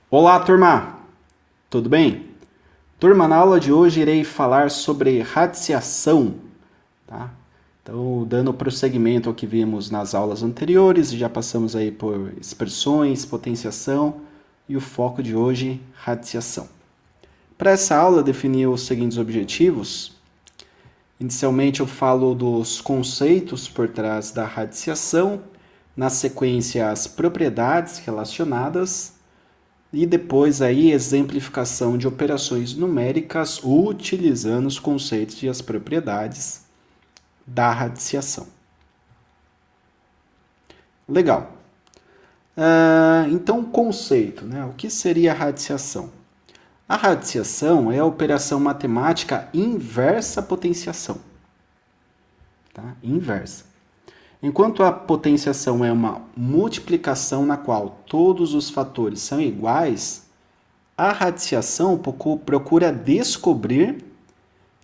Olá, turma! Tudo bem? Turma, na aula de hoje irei falar sobre radiciação, tá? Então, dando prosseguimento ao que vimos nas aulas anteriores, já passamos aí por expressões, potenciação e o foco de hoje, radiciação. Para essa aula, eu defini os seguintes objetivos. Inicialmente, eu falo dos conceitos por trás da radiciação, na sequência, as propriedades relacionadas e depois aí exemplificação de operações numéricas utilizando os conceitos e as propriedades da radiciação. Legal. Então, conceito, né? O que seria a radiciação? A radiciação é a operação matemática inversa à potenciação. Tá? Inversa. Enquanto a potenciação é uma multiplicação na qual todos os fatores são iguais, a radiciação procura descobrir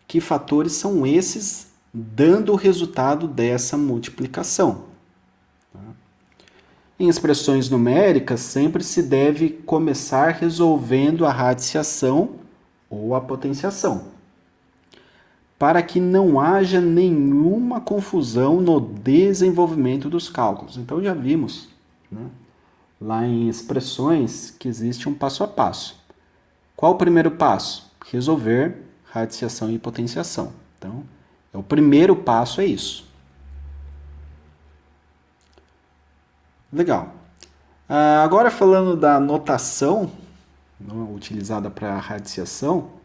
que fatores são esses, dando o resultado dessa multiplicação. Em expressões numéricas, sempre se deve começar resolvendo a radiciação ou a potenciação, para que não haja nenhuma confusão no desenvolvimento dos cálculos. Então já vimos, né, lá em expressões que existe um passo a passo. Qual o primeiro passo? Resolver radiciação e potenciação. Então, o primeiro passo é isso. Legal. Agora falando da notação utilizada para radiciação,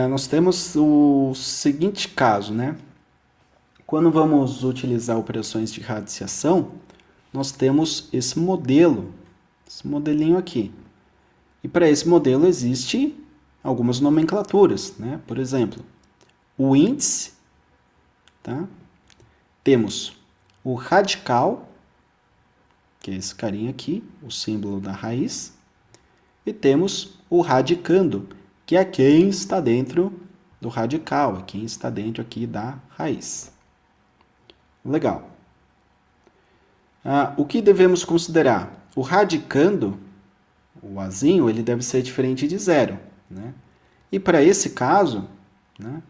nós temos o seguinte caso, né? Quando vamos utilizar operações de radiciação, nós temos esse modelo, esse modelinho aqui. E para esse modelo existe algumas nomenclaturas, né? Por exemplo, o índice, tá? Temos o radical, que é esse carinha aqui, o símbolo da raiz, e temos o radicando, que é quem está dentro do radical, é quem está dentro aqui da raiz. Legal. O que devemos considerar? O radicando, o azinho, ele deve ser diferente de zero, né? E para esse caso, né,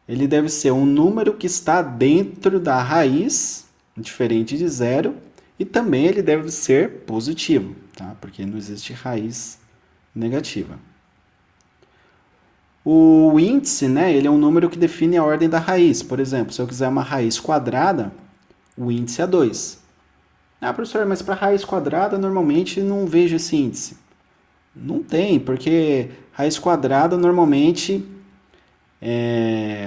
ele deve ser um número que está dentro da raiz, diferente de zero, e também ele deve ser positivo, tá? Porque não existe raiz negativa. O índice, né, ele é um número que define a ordem da raiz. Por exemplo, se eu quiser uma raiz quadrada, o índice é 2. Professor, mas para raiz quadrada normalmente não vejo esse índice. Não tem, porque raiz quadrada normalmente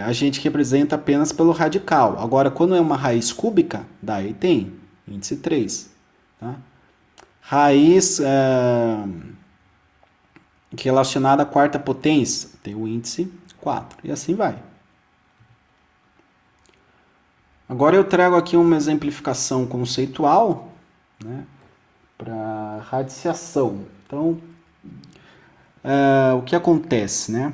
a gente representa apenas pelo radical. Agora, quando é uma raiz cúbica, daí tem índice 3. Tá? Raiz relacionada à quarta potência, tem o índice 4. E assim vai. Agora eu trago aqui uma exemplificação conceitual, né, para radiciação. Então, o que acontece, né?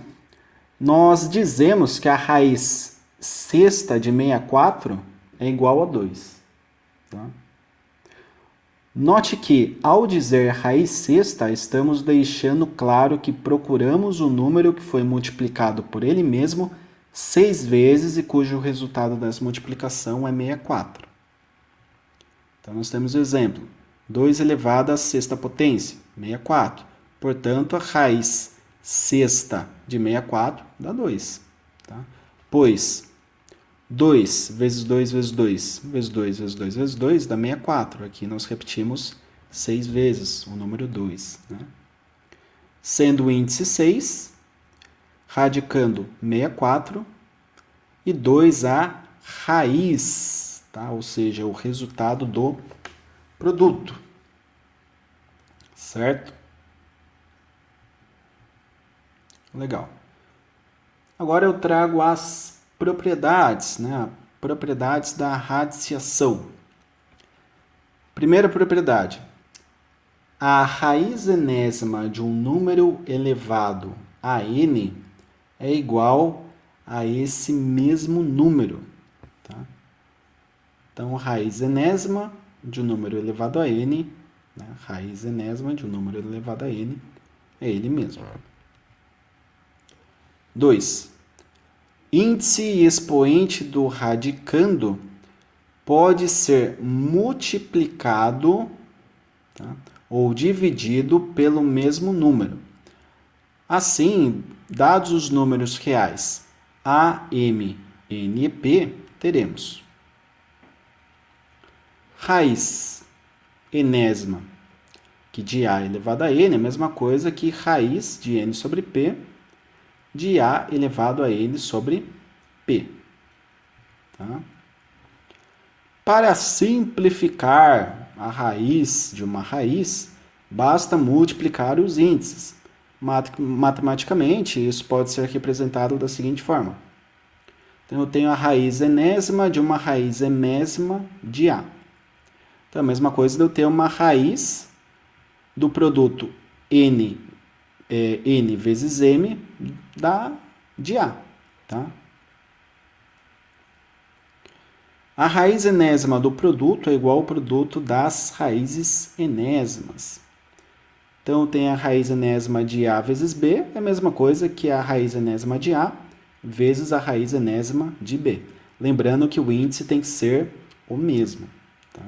Nós dizemos que a raiz sexta de 64 é igual a 2. Tá? Note que, ao dizer raiz sexta, estamos deixando claro que procuramos o número que foi multiplicado por ele mesmo 6 vezes e cujo resultado dessa multiplicação é 64. Então, nós temos o exemplo. 2 elevado à sexta potência, 64. Portanto, a raiz sexta de 64 dá 2. Tá? Pois 2 vezes 2 vezes 2 vezes 2 vezes 2 vezes 2 dá 64. Aqui nós repetimos 6 vezes o número 2. Né? Sendo o índice 6, radicando 64 e 2 a raiz, tá? Ou seja, o resultado do produto. Certo? Legal. Agora eu trago as propriedades, né? Propriedades da radiciação. Primeira propriedade. A raiz enésima de um número elevado a n é igual a esse mesmo número. Tá? Então, raiz enésima de um número elevado a n né? Raiz enésima de um número elevado a n é ele mesmo. 2. Índice e expoente do radicando pode ser multiplicado, tá, ou dividido pelo mesmo número. Assim, dados os números reais a, m, n e p, teremos raiz enésima, que de a elevado a n é a mesma coisa que raiz de n sobre p de a elevado a n sobre p. Tá? Para simplificar a raiz de uma raiz, basta multiplicar os índices. Matematicamente, isso pode ser representado da seguinte forma. Então, eu tenho a raiz enésima de uma raiz emésima de a. Então, a mesma coisa de eu ter uma raiz do produto n vezes m de a. Tá? A raiz enésima do produto é igual ao produto das raízes enésimas. Então, tem a raiz enésima de a vezes b, é a mesma coisa que a raiz enésima de a vezes a raiz enésima de b. Lembrando que o índice tem que ser o mesmo. Tá?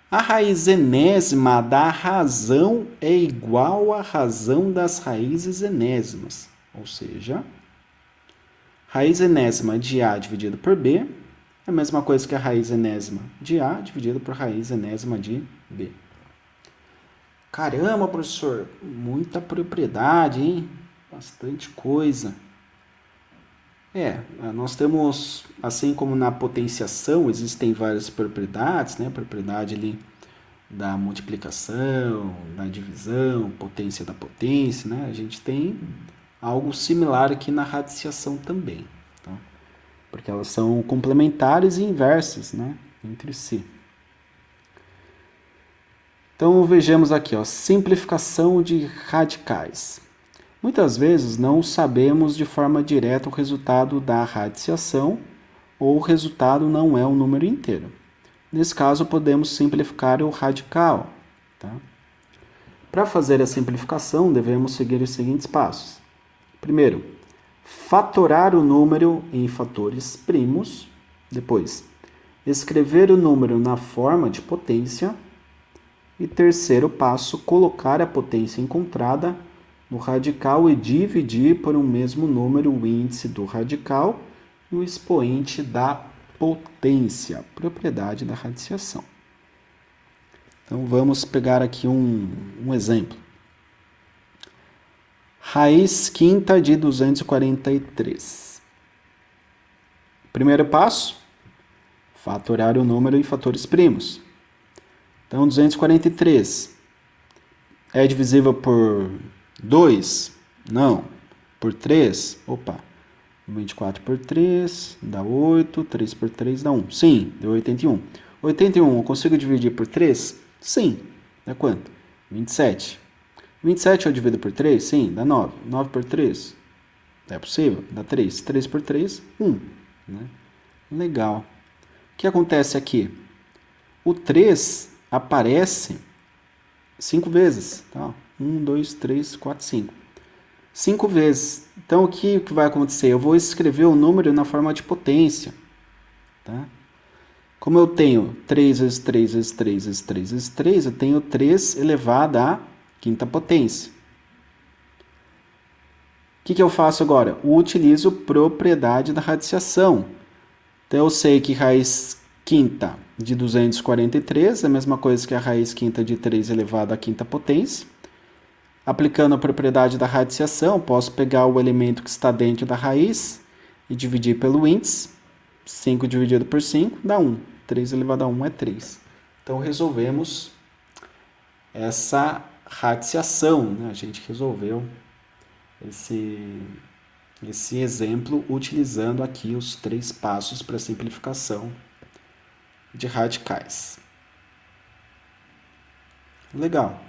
A raiz enésima da razão é igual à razão das raízes enésimas, ou seja, raiz enésima de a dividido por b é a mesma coisa que a raiz enésima de a dividido por raiz enésima de b. Caramba, professor, muita propriedade, hein? Bastante coisa. Nós temos, assim como na potenciação, existem várias propriedades, né? Propriedade ali da multiplicação, da divisão, potência da potência, né? A gente tem algo similar aqui na radiciação também, tá? Porque elas são complementares e inversas, né? Entre si. Então, vejamos aqui, ó, simplificação de radicais. Muitas vezes não sabemos de forma direta o resultado da radiciação ou o resultado não é um número inteiro. Nesse caso, podemos simplificar o radical. Tá? Para fazer a simplificação, devemos seguir os seguintes passos. Primeiro, fatorar o número em fatores primos. Depois, escrever o número na forma de potência. E terceiro passo, colocar a potência encontrada no radical e dividir por um mesmo número o índice do radical e o expoente da potência, propriedade da radiciação. Então, vamos pegar aqui um exemplo. Raiz quinta de 243. Primeiro passo, fatorar o número em fatores primos. Então, 243 é divisível por 2? Não. Por 3? Opa. 24 por 3 dá 8. 3 por 3 dá 1. Sim, deu 81. 81 eu consigo dividir por 3? Sim. Dá quanto? 27. 27 eu divido por 3? Sim, dá 9. 9 por 3? É possível? Dá 3. 3 por 3? 1. Né? Legal. O que acontece aqui? O 3 aparece 5 vezes. Tá? 1, 2, 3, 4, 5. 5 vezes. Então, o que vai acontecer? Eu vou escrever o número na forma de potência. Tá? Como eu tenho 3 vezes 3 vezes 3 vezes 3 vezes 3, eu tenho 3 elevado à quinta potência. O que eu faço agora? Eu utilizo propriedade da radiciação. Então, eu sei que raiz quinta de 243 é a mesma coisa que a raiz quinta de 3 elevado à quinta potência. Aplicando a propriedade da radiciação, posso pegar o elemento que está dentro da raiz e dividir pelo índice. 5 dividido por 5 dá 1. 3 elevado a 1 é 3. Então, resolvemos essa radiciação. Né? A gente resolveu esse exemplo utilizando aqui os 3 passos para simplificação de radicais. Legal.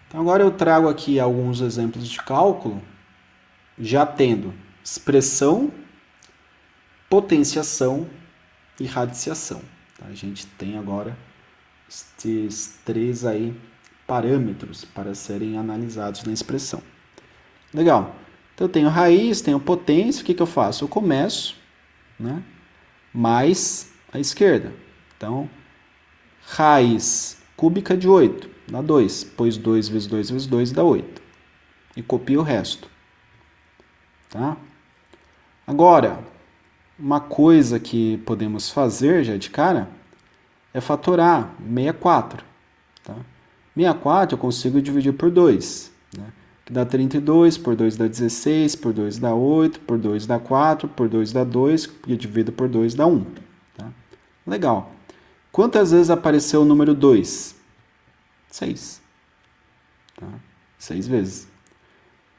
Então, agora eu trago aqui alguns exemplos de cálculo, já tendo expressão, potenciação e radiciação. Tá? A gente tem agora esses 3 aí parâmetros para serem analisados na expressão. Legal. Então eu tenho raiz, tenho potência, o que eu faço? Eu começo, né, mais a esquerda. Então, raiz cúbica de 8 dá 2, pois 2 vezes 2 vezes 2 dá 8. E copio o resto. Tá? Agora, uma coisa que podemos fazer já de cara é fatorar 64. Tá? 64 eu consigo dividir por 2, né? Que dá 32, por 2 dá 16, por 2 dá 8, por 2 dá 4, por 2 dá 2, e divido por 2 dá 1. Tá? Legal. Quantas vezes apareceu o número 2? 6. Tá? 6 vezes.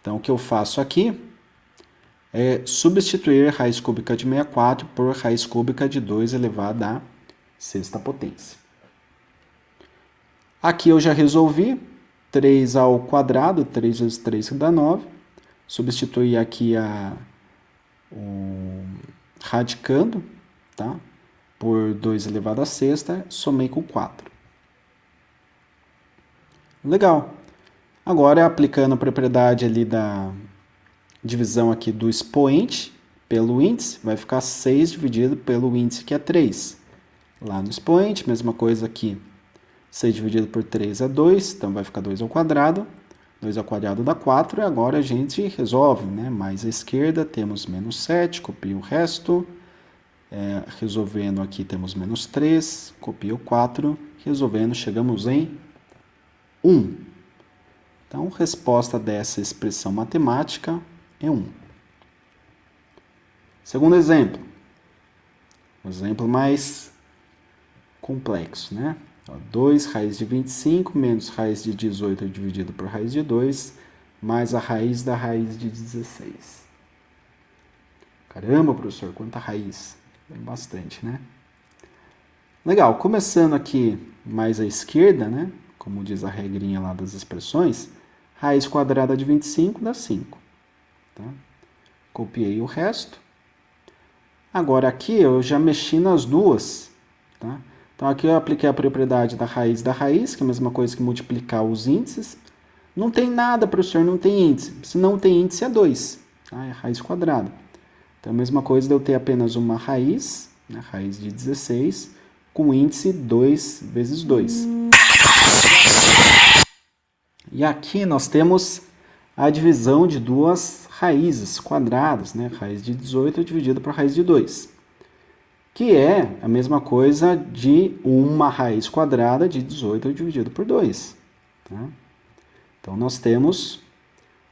Então, o que eu faço aqui é substituir raiz cúbica de 64 por raiz cúbica de 2 elevado à sexta potência. Aqui eu já resolvi. 3 ao quadrado, 3 vezes 3 dá 9. Substituir aqui o radicando, tá? Por 2 elevado à sexta, somei com 4. Legal. Agora, aplicando a propriedade ali da divisão aqui do expoente pelo índice, vai ficar 6 dividido pelo índice, que é 3. Lá no expoente, mesma coisa aqui. 6 dividido por 3 é 2, então vai ficar 2 ao quadrado. 2 ao quadrado dá 4, e agora a gente resolve, né? Mais à esquerda temos menos 7, copio o resto. Resolvendo aqui temos menos 3, copio 4. Resolvendo, chegamos em 1. Então, resposta dessa expressão matemática é 1. Segundo exemplo. Um exemplo mais complexo, né? 2 raiz de 25 menos raiz de 18 dividido por raiz de 2, mais a raiz da raiz de 16. Caramba, professor, quanta raiz? É bastante, né? Legal, começando aqui mais à esquerda, né? Como diz a regrinha lá das expressões, raiz quadrada de 25 dá 5. Tá? Copiei o resto. Agora aqui eu já mexi nas duas, tá? Então aqui eu apliquei a propriedade da raiz, que é a mesma coisa que multiplicar os índices. Não tem nada, professor, não tem índice. Se não tem índice é 2, tá? É raiz quadrada. Então a mesma coisa de eu ter apenas uma raiz, né? Raiz de 16, com índice 2 vezes 2. E aqui nós temos a divisão de duas raízes quadradas, né? Raiz de 18 dividida por raiz de 2. Que é a mesma coisa de uma raiz quadrada de 18 dividido por 2. Tá? Então, nós temos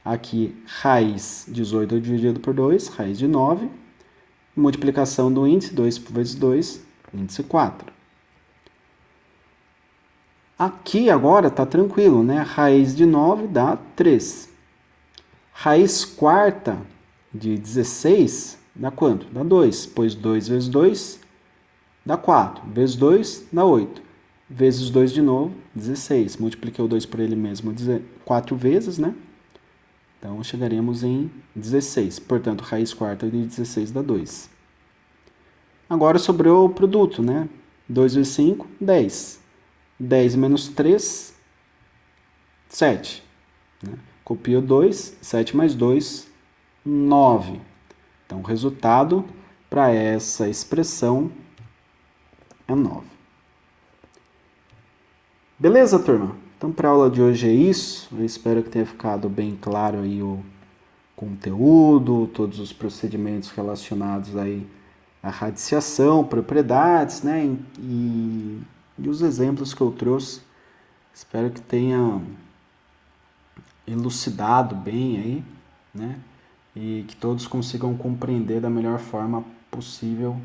aqui raiz 18 dividido por 2, raiz de 9, multiplicação do índice, 2 vezes 2, índice 4. Aqui agora está tranquilo, né? Raiz de 9 dá 3. Raiz quarta de 16 dá quanto? Dá 2, pois 2 vezes 2 dá 4, vezes 2 dá 8, vezes 2 de novo, 16. Multipliquei o 2 por ele mesmo 4 vezes, né? Então, chegaremos em 16. Portanto, raiz quarta de 16 dá 2. Agora sobrou o produto, né? 2 vezes 5, 10. 10 menos 3, 7. Né? Copio 2, 7 mais 2, 9. Então, o resultado para essa expressão é 9. Beleza, turma? Então, para a aula de hoje é isso. Eu espero que tenha ficado bem claro aí o conteúdo, todos os procedimentos relacionados aí à radiciação, propriedades, né? E os exemplos que eu trouxe. Espero que tenha elucidado bem aí, né? E que todos consigam compreender da melhor forma possível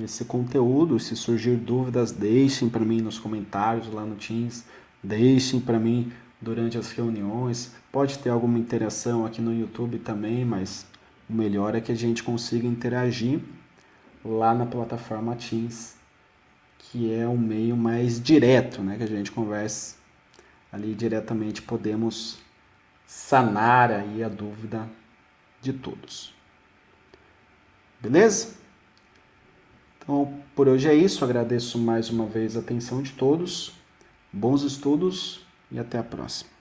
esse conteúdo. Se surgir dúvidas, deixem para mim nos comentários lá no Teams, deixem para mim durante as reuniões. Pode ter alguma interação aqui no YouTube também, mas o melhor é que a gente consiga interagir lá na plataforma Teams, que é um meio mais direto, né? Que a gente conversa ali diretamente, podemos sanar aí a dúvida de todos. Beleza? Bom, por hoje é isso. Agradeço mais uma vez a atenção de todos. Bons estudos e até a próxima.